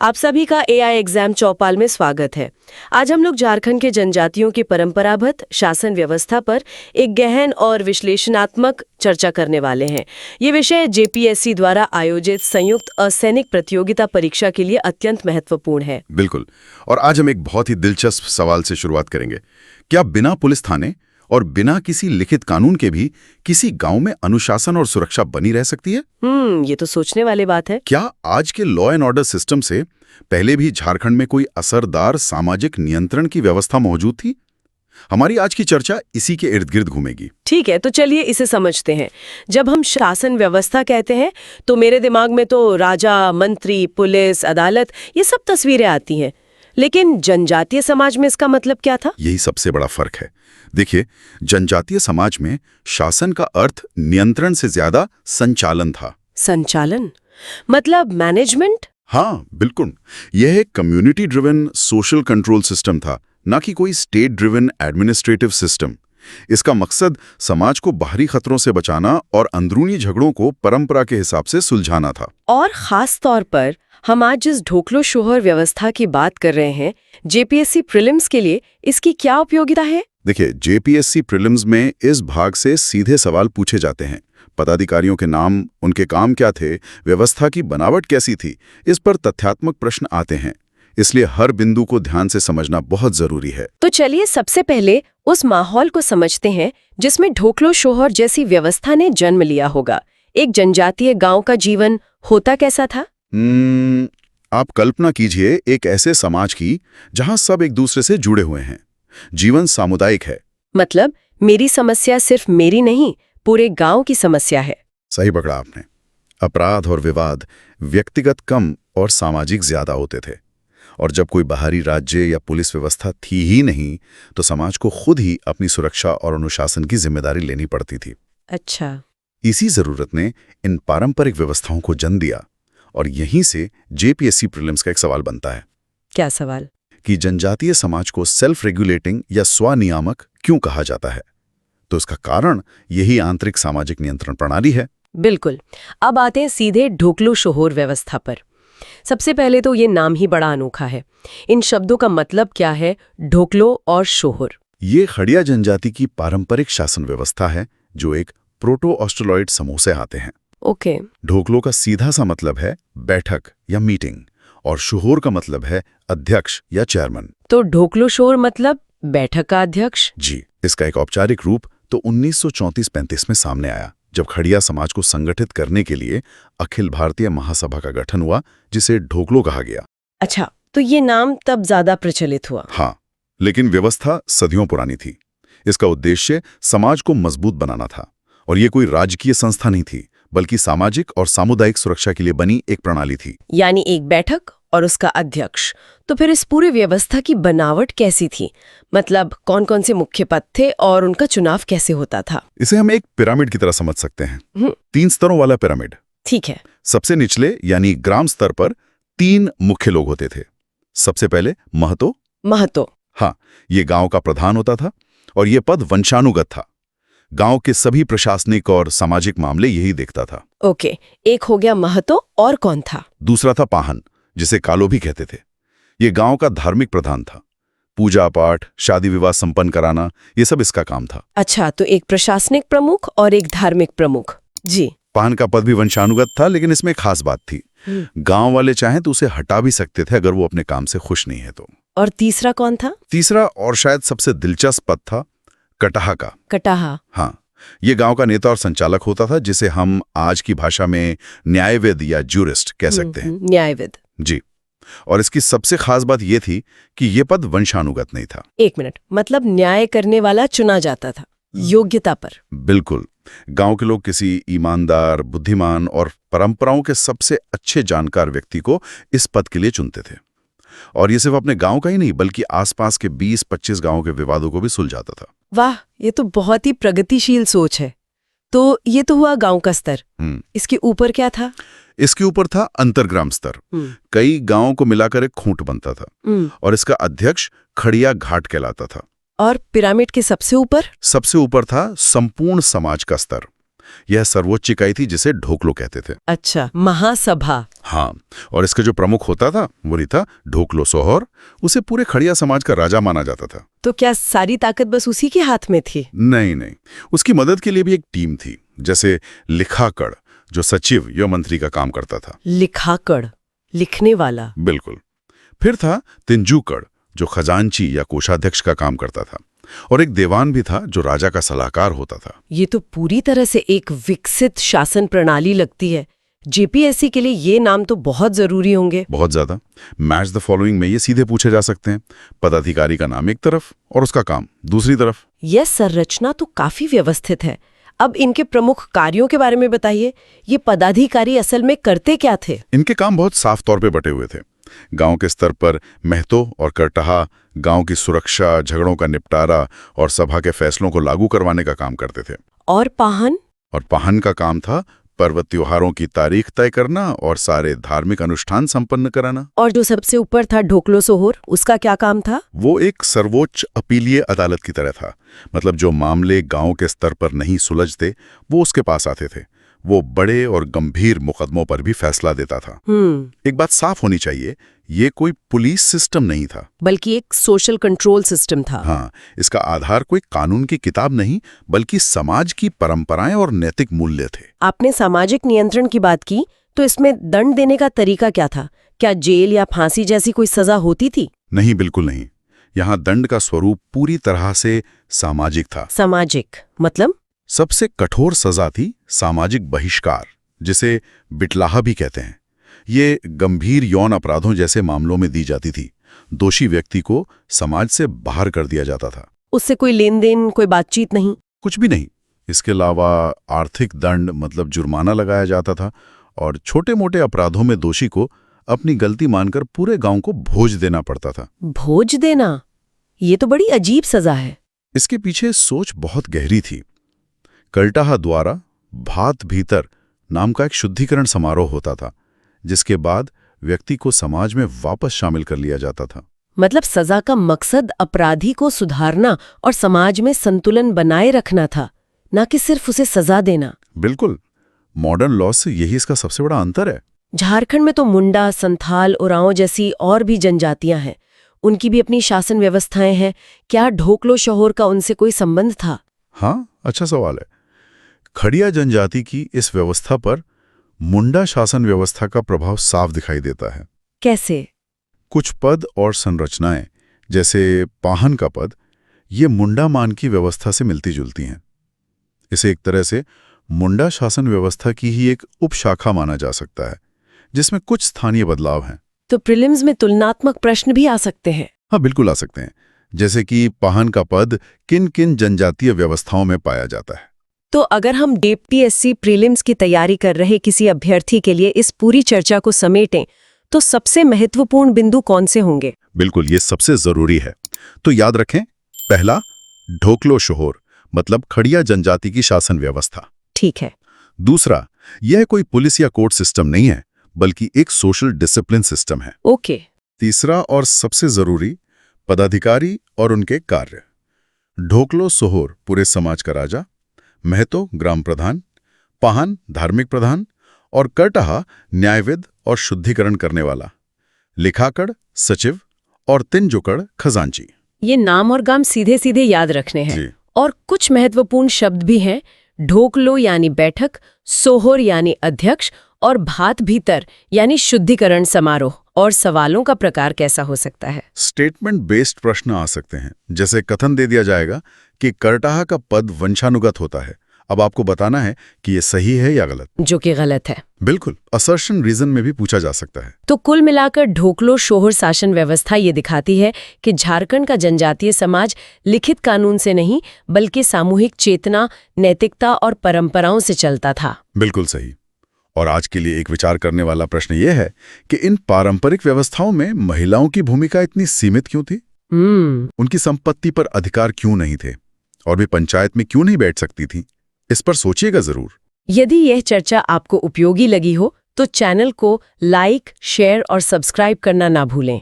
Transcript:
आप सभी का एआई एग्जाम चौपाल में स्वागत है। आज हम लोग झारखंड के जनजातियों की परंपरागत शासन व्यवस्था पर एक गहन और विश्लेषणात्मक चर्चा करने वाले हैं। ये विषय जेपीएससी द्वारा आयोजित संयुक्त असैनिक प्रतियोगिता परीक्षा के लिए अत्यंत महत्वपूर्ण है। बिल्कुल। और आज हम एक बहुत ही दिलचस्प सवाल से शुरुआत करेंगे। क्या बिना पुलिस थाने और बिना किसी लिखित कानून के भी किसी गांव में अनुशासन और सुरक्षा बनी रह सकती है? ये तो सोचने वाली बात है। क्या आज के लॉ एंड ऑर्डर सिस्टम से पहले भी झारखंड में कोई असरदार सामाजिक नियंत्रण की व्यवस्था मौजूद थी? हमारी आज की चर्चा इसी के इर्द गिर्द घूमेगी। ठीक है, तो चलिए इसे समझते हैं। जब हम शासन व्यवस्था कहते हैं तो मेरे दिमाग में तो राजा, मंत्री, पुलिस, अदालत ये सब तस्वीरें आती हैं। लेकिन जनजातीय समाज में इसका मतलब क्या था? यही सबसे बड़ा फर्क है। देखिए, जनजातीय समाज में शासन का अर्थ नियंत्रण से ज्यादा संचालन था। संचालन मतलब मैनेजमेंट? हाँ, बिल्कुल। यह एक community driven social control system था, ना कि कोई स्टेट ड्रिवन एडमिनिस्ट्रेटिव सिस्टम। इसका मकसद समाज को बाहरी खतरों से बचाना और अंदरूनी झगड़ों को परंपरा के हिसाब से सुलझाना था। और खास तौर पर हम आज जिस ढोकलो शोहर व्यवस्था की बात कर रहे हैं, जेपीएससी प्रीलिम्स के लिए इसकी क्या उपयोगिता है? देखिए, जेपीएससी प्रीलिम्स में इस भाग से सीधे सवाल पूछे जाते हैं। पदाधिकारियों के नाम, उनके काम क्या थे, व्यवस्था की बनावट कैसी थी, इस पर तथ्यात्मक प्रश्न आते हैं। इसलिए हर बिंदु को ध्यान से समझना बहुत जरूरी है। तो चलिए सबसे पहले उस माहौल को समझते हैं जिसमें ढोकलो शोहर जैसी व्यवस्था ने जन्म लिया होगा। एक जनजातीय गांव का जीवन होता कैसा था? आप कल्पना कीजिए एक ऐसे समाज की जहां सब एक दूसरे से जुड़े हुए हैं। जीवन सामुदायिक है। मतलब मेरी समस्या सिर्फ मेरी नहीं, पूरे गांव की समस्या है। सही पकड़ा आपने। अपराध और विवाद व्यक्तिगत कम और सामाजिक ज्यादा होते थे। और जब कोई बाहरी राज्य या पुलिस व्यवस्था थी ही नहीं, तो समाज को खुद ही अपनी सुरक्षा और अनुशासन की जिम्मेदारी लेनी पड़ती थी। अच्छा। इसी जरूरत ने इन पारंपरिक व्यवस्थाओं को जन्म दिया। और यहीं से जेपीएससी प्रीलिम्स का एक सवाल बनता है। क्या सवाल? कि जनजातीय समाज को सेल्फ रेगुलेटिंग या स्वनियामक क्यों कहा जाता है? तो इसका कारण यही आंतरिक सामाजिक नियंत्रण प्रणाली है। बिल्कुल। अब आते हैं सीधे ढोकलो शोहर व्यवस्था पर। सबसे पहले तो ये नाम ही बड़ा अनोखा है। इन शब्दों का मतलब क्या है, ढोकलो और शोहर? ये खड़िया जनजाति की पारंपरिक शासन व्यवस्था है जो एक प्रोटो ऑस्ट्रेलॉइड समूह से आते हैं। ओके। ढोकलो का सीधा सा मतलब है बैठक या मीटिंग, और शोहर का मतलब है अध्यक्ष या चेयरमैन। तो ढोकलो शोहर मतलब बैठक का अध्यक्ष? जी। इसका एक औपचारिक रूप तो 1934-35 में सामने आया, जब खड़िया समाज को संगठित करने के लिए अखिल भारतीय महासभा का गठन हुआ, जिसे ढोकलो कहा गया। अच्छा, तो ये नाम तब ज्यादा प्रचलित हुआ। हाँ, लेकिन व्यवस्था सदियों पुरानी थी। इसका उद्देश्य समाज को मजबूत बनाना था, और ये कोई राजकीय संस्था नहीं थी, बल्कि सामाजिक और सामुदायिक सुरक्षा के लिए बनी एक प्रणाली थी। यानी एक बैठक और उसका अध्यक्ष। तो फिर इस पूरी व्यवस्था की बनावट कैसी थी? मतलब कौन कौन से मुख्य पद थे और उनका चुनाव कैसे होता था? इसे हम एक पिरामिड की तरह समझ सकते हैं। 3 स्तरों वाला पिरामिड। ठीक है। सबसे निचले यानी ग्राम स्तर पर 3 मुख्य लोग होते थे। सबसे पहले महतो। हाँ, ये गांव का प्रधान होता था, और ये पद वंशानुगत था। गांव के सभी प्रशासनिक और सामाजिक मामले यही देखता था। ओके, एक हो गया महतो, और कौन था? दूसरा था पाहन, जिसे कालो भी कहते थे। ये गांव का धार्मिक प्रधान था। पूजा पाठ, शादी विवाह संपन्न कराना, ये सब इसका काम था। अच्छा, तो एक प्रशासनिक प्रमुख और एक धार्मिक प्रमुख। जी। पाहन का पद भी वंशानुगत था, लेकिन इसमें एक खास बात थी। गांव वाले चाहें तो उसे हटा भी सकते थे अगर वो अपने काम से खुश नहीं है तो। और तीसरा कौन था? तीसरा और शायद सबसे दिलचस्प पद था कटाहा का। कटाहा? हाँ, ये गांव का नेता और संचालक होता था, जिसे हम आज की भाषा में न्यायविद या ज्यूरिस्ट कह सकते हैं। न्यायविद। जी। और इसकी सबसे खास बात यह थी कि यह पद वंशानुगत नहीं था। एक मिनट, मतलब न्याय करने वाला चुना जाता था योग्यता पर? बिल्कुल। गांव के लोग किसी ईमानदार, बुद्धिमान और परंपराओं के सबसे अच्छे जानकार व्यक्ति को इस पद के लिए चुनते थे। और ये सिर्फ अपने गांव का ही नहीं, बल्कि आसपास के 20-25 गांवों के विवादों को भी सुलझाता था। वाह, ये तो बहुत ही प्रगतिशील सोच है। तो ये तो हुआ गांव का स्तर। इसके ऊपर क्या था? इसके ऊपर था अंतर्ग्राम स्तर। कई गांवों को मिलाकर एक खूंट बनता था, और इसका अध्यक्ष खड़िया घाट कहलाता था। और पिरामिड के सबसे ऊपर? सबसे ऊपर था संपूर्ण समाज का स्तर। यह सर्वोच्च इकाई थी जिसे ढोकलो कहते थे। अच्छा, महासभा। हाँ, और इसका जो प्रमुख होता था वो ही था ढोकलो सोहोर। उसे पूरे खड़िया समाज का राजा माना जाता था। तो क्या सारी ताकत बस उसी के हाथ में थी? नहीं नहीं, उसकी मदद के लिए भी एक टीम थी। जैसे लिखाकड़, जो सचिव या मंत्री का काम करता था। लिखाकड़, लिखने वाला। बिल्कुल। फिर था तिंजूकड़, जो खजांची या कोषाध्यक्ष का काम करता था। और एक दीवान भी था जो राजा का सलाहकार होता था। ये तो पूरी तरह से एक विकसित शासन प्रणाली लगती है। जीपीएससी के लिए ये नाम तो बहुत जरूरी होंगे। बहुत ज्यादा। मैच द फॉलोइंग में ये सीधे पूछे जा सकते हैं। पदाधिकारी का नाम एक तरफ और उसका काम दूसरी तरफ। यह संरचना तो काफी व्यवस्थित है। अब इनके प्रमुख कार्यों के बारे में बताइए। ये पदाधिकारी असल में करते क्या थे? इनके काम बहुत साफ तौर पे बटे हुए थे। गांव के स्तर पर महतो और करटहा गांव की सुरक्षा, झगड़ों का निपटारा और सभा के फैसलों को लागू करवाने का काम करते थे। और पाहन? और पाहन का काम था पर्व त्योहारों की तारीख तय करना और सारे धार्मिक अनुष्ठान संपन्न कराना। और जो सबसे ऊपर था ढोकलो सोहोर, उसका क्या काम था? वो एक सर्वोच्च अपीलीय अदालत की तरह था। मतलब जो मामले गांव के स्तर पर नहीं सुलझते वो उसके पास आते थे। वो बड़े और गंभीर मुकदमों पर भी फैसला देता था। एक बात साफ होनी चाहिए, ये कोई पुलिस सिस्टम नहीं था, बल्कि एक सोशल कंट्रोल सिस्टम था। हाँ, इसका आधार कोई कानून की किताब नहीं, बल्कि समाज की परंपराएं और नैतिक मूल्य थे। आपने सामाजिक नियंत्रण की बात की, तो इसमें दंड देने का तरीका क्या था? क्या जेल या फांसी जैसी कोई सजा होती थी? नहीं, बिल्कुल नहीं। यहाँ दंड का स्वरूप पूरी तरह से सामाजिक था। सामाजिक मतलब? सबसे कठोर सजा थी सामाजिक बहिष्कार, जिसे बिटलाहा भी कहते हैं। ये गंभीर यौन अपराधों जैसे मामलों में दी जाती थी। दोषी व्यक्ति को समाज से बाहर कर दिया जाता था। उससे कोई लेन देन, कोई बातचीत नहीं? कुछ भी नहीं। इसके अलावा आर्थिक दंड मतलब जुर्माना लगाया जाता था और छोटे मोटे अपराधों में दोषी को अपनी गलती मानकर पूरे गांव को भोज देना पड़ता था। भोज देना? ये तो बड़ी अजीब सजा है। इसके पीछे सोच बहुत गहरी थी। कलटाहा द्वारा भात भीतर नाम का एक शुद्धिकरण समारोह होता था, जिसके बाद व्यक्ति को समाज में वापस शामिल कर लिया जाता था। मतलब सजा का मकसद अपराधी को सुधारना और समाज में संतुलन बनाए रखना था, न कि सिर्फ उसे सजा देना। बिल्कुल। मॉडर्न लॉ से यही इसका सबसे बड़ा अंतर है। झारखंड में तो मुंडा, संथाल, उरांव जैसी और भी जनजातियां हैं। उनकी भी अपनी शासन व्यवस्थाएं हैं। क्या ढोकलो शोहोर का उनसे कोई संबंध था? हाँ, अच्छा सवाल है। खड़िया जनजाति की इस व्यवस्था पर मुंडा शासन व्यवस्था का प्रभाव साफ दिखाई देता है। कैसे? कुछ पद और संरचनाएं, जैसे पाहन का पद, ये मुंडा मान की व्यवस्था से मिलती जुलती हैं। इसे एक तरह से मुंडा शासन व्यवस्था की ही एक उपशाखा माना जा सकता है, जिसमें कुछ स्थानीय बदलाव हैं। तो प्रीलिम्स में तुलनात्मक प्रश्न भी आ सकते हैं? हाँ, बिल्कुल आ सकते हैं। जैसे कि पाहन का पद किन किन जनजातीय व्यवस्थाओं में पाया जाता है। तो अगर हम जीपीएससी प्रीलिम्स की तैयारी कर रहे किसी अभ्यर्थी के लिए इस पूरी चर्चा को समेटें, तो सबसे महत्वपूर्ण बिंदु कौन से होंगे? बिल्कुल, ये सबसे जरूरी है। तो याद रखें, पहला, ढोकलो शोहोर मतलब खड़िया जनजाति की शासन व्यवस्था। ठीक है। दूसरा, यह कोई पुलिस या कोर्ट सिस्टम नहीं है, बल्कि एक सोशल डिसिप्लिन सिस्टम है। ओके। तीसरा और सबसे जरूरी, पदाधिकारी और उनके कार्य। ढोकलो सोहोर पूरे समाज का राजा, महतो ग्राम प्रधान, पाहन धार्मिक प्रधान और करटहा न्यायविद और शुद्धिकरण करने वाला, लिखाकड़ सचिव और तिंजुकड़ खजांची। ये नाम और गाम सीधे सीधे याद रखने हैं। और कुछ महत्वपूर्ण शब्द भी हैं। ढोकलो यानी बैठक, सोहोर यानी अध्यक्ष और भात भीतर यानी शुद्धिकरण समारोह। और सवालों का प्रकार कैसा हो सकता है? स्टेटमेंट बेस्ड प्रश्न आ सकते हैं। जैसे कथन दे दिया जाएगा कि करटहा का पद वंशानुगत होता है। अब आपको बताना है कि ये सही है या गलत। जो कि गलत है। बिल्कुल। असर्शन रीजन में भी पूछा जा सकता है। तो कुल मिलाकर ढोकलो शोहोर शासन व्यवस्था ये दिखाती है कि झारखंड का जनजातीय समाज लिखित कानून से नहीं, बल्कि सामूहिक चेतना, नैतिकता और परंपराओं से चलता था। बिल्कुल सही। और आज के लिए एक विचार करने वाला प्रश्न यह है कि इन पारंपरिक व्यवस्थाओं में महिलाओं की भूमिका इतनी सीमित क्यों थी? उनकी संपत्ति पर अधिकार क्यों नहीं थे? और वे पंचायत में क्यों नहीं बैठ सकती थी? इस पर सोचिएगा जरूर। यदि यह चर्चा आपको उपयोगी लगी हो तो चैनल को लाइक, शेयर और सब्सक्राइब करना ना भूलें।